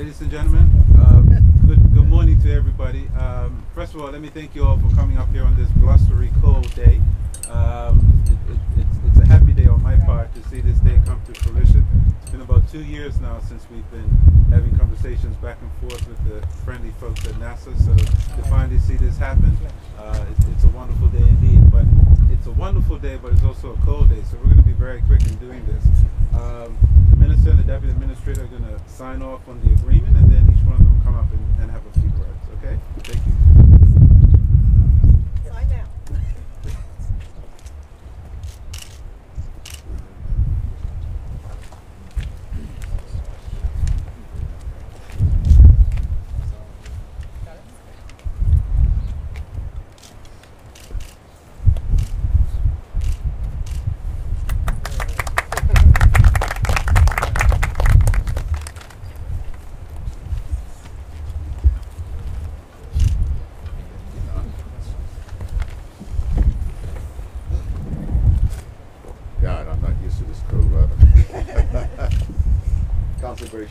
Ladies and gentlemen, good morning to everybody. First of all, let me thank you all for coming up here on this blustery, cold day. It's a happy day on my part to see this day come to fruition. It's been about 2 years now since we've been having conversations back and forth with the friendly folks at NASA. So to finally see this happen, it's a wonderful day indeed. But it's a wonderful day, but it's also a cold day. So we're going to be very quick in doing this. The minister and the deputy administrator are going to sign off on the agreement, and then each one of them will come up and have a few words. Okay? Thank you. Sign now.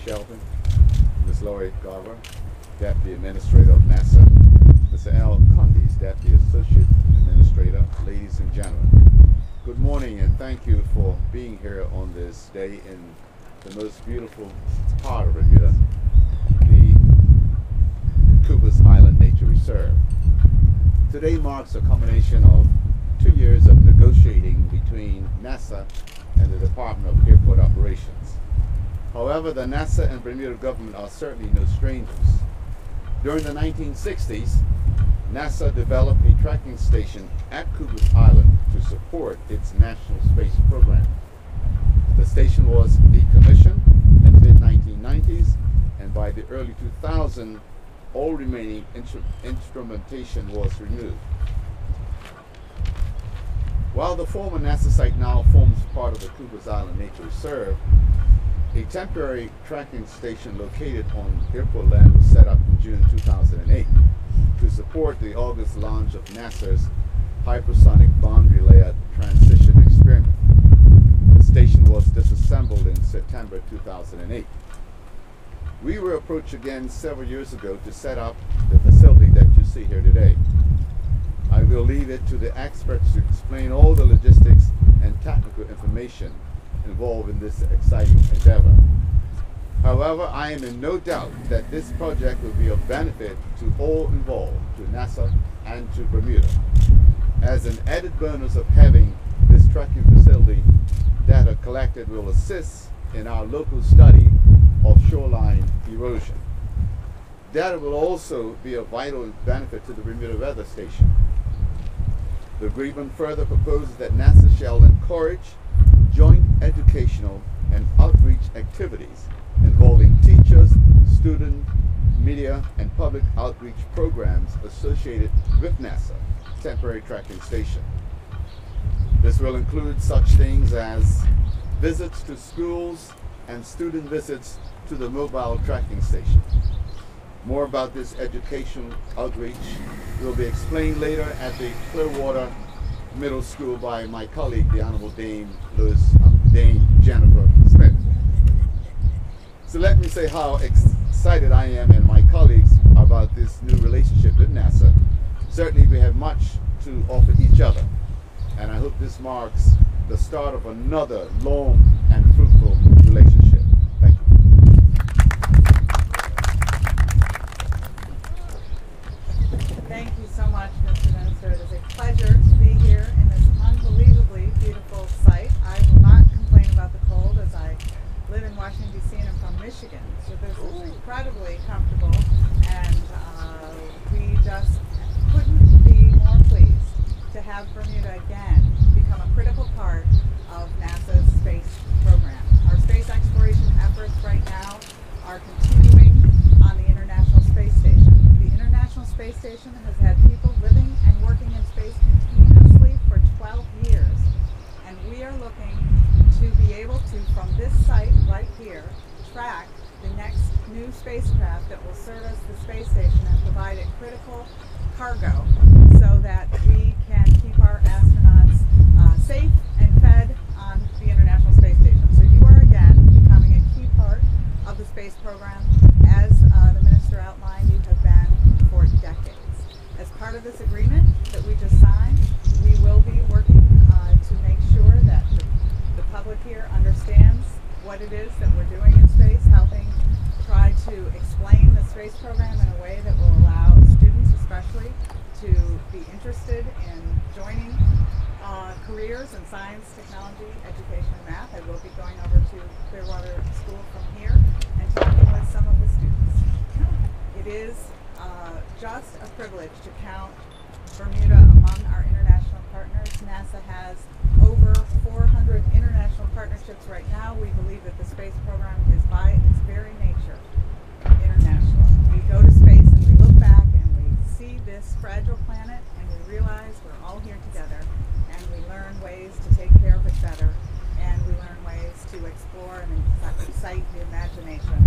Shelton, Ms. Laurie Garver, Deputy Administrator of NASA, Mr. Al Condis, Deputy Associate Administrator, ladies and gentlemen. Good morning and thank you for being here on this day in the most beautiful part of Bermuda, the Cooper's Island Nature Reserve. Today marks a culmination of 2 years of negotiating between NASA and the Department of Airport Operations. However, the NASA and Bermuda government are certainly no strangers. During the 1960s, NASA developed a tracking station at Cooper's Island to support its national space program. The station was decommissioned in the mid-1990s, and by the early 2000s, all remaining instrumentation was removed. While the former NASA site now forms part of the Cooper's Island Nature Reserve, a temporary tracking station located on airport land was set up in June 2008 to support the August launch of NASA's Hypersonic Boundary Layer Transition Experiment. The station was disassembled in September 2008. We were approached again several years ago to set up the facility that you see here today. I will leave it to the experts to explain all the logistics and technical information involved in this exciting endeavor. However, I am in no doubt that this project will be of benefit to all involved, to NASA and to Bermuda. As an added bonus of having this tracking facility, data collected will assist in our local study of shoreline erosion. Data will also be of vital benefit to the Bermuda Weather Station. The agreement further proposes that NASA shall encourage joint educational and outreach activities involving teachers, students, media, and public outreach programs associated with NASA temporary tracking station. This will include such things as visits to schools and student visits to the mobile tracking station. More about this educational outreach will be explained later at the Clearwater Middle School by my colleague, the Honorable Dame Jennifer Smith. So let me say how excited I am and my colleagues about this new relationship with NASA. Certainly we have much to offer each other, and I hope this marks the start of another long and fruitful relationship. Thank you. Thank you so much, Mr. Minister. It is a pleasure to be here in this unbelievably beautiful site. I will not complain about the cold, as I live in Washington, D.C. and I'm from Michigan. So this is incredibly comfortable, and we just couldn't be more pleased to have Bermuda again become a critical part of NASA's space program. Our space exploration efforts right now are continuing on the International Space Station. The International Space Station has had people living and working in space continuously for 12 years, and we are looking to be able to, from this site right here, track the next new spacecraft that will service the space station and provide a critical cargo so that we can keep our astronauts safe and fed on the International Space Station. So you are again becoming a key part of the space program as science, technology, education, and math. I will be going over to Clearwater School from here and talking with some of the students. It is just a privilege to count Bermuda among our international partners. NASA has over 400 international partnerships right now. We believe that the space program is by its very nature international. We go to space and we look back and we see this fragile planet and we realize we're all here together, and we learn ways to take care of it better, and we learn ways to explore and excite the imagination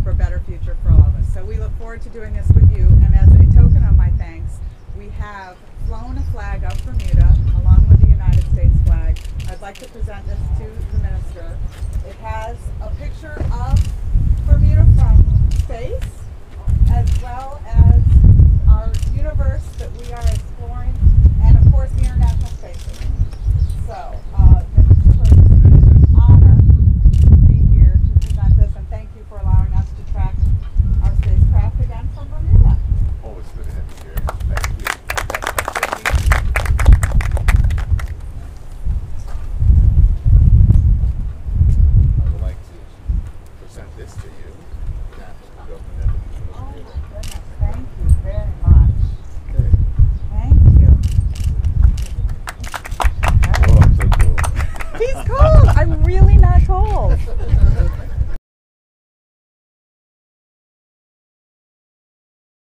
for a better future for all of us. So we look forward to doing this with you, and as a token of my thanks, we have flown a flag of Bermuda along with the United States flag. I'd like to present this to the minister. It has a picture of Bermuda from space, as well as our universe that we are exploring, and of course the International Space Station. So, Mr. Burgess, it is an honor to be here to present this, and thank you for allowing us to track our spacecraft again from Bermuda. Always good to have you here. Thank you. I would like to present this to you. Oh my goodness, thank you very much. Okay. Thank you. Oh, I'm so cool. He's cold. I'm really not cold.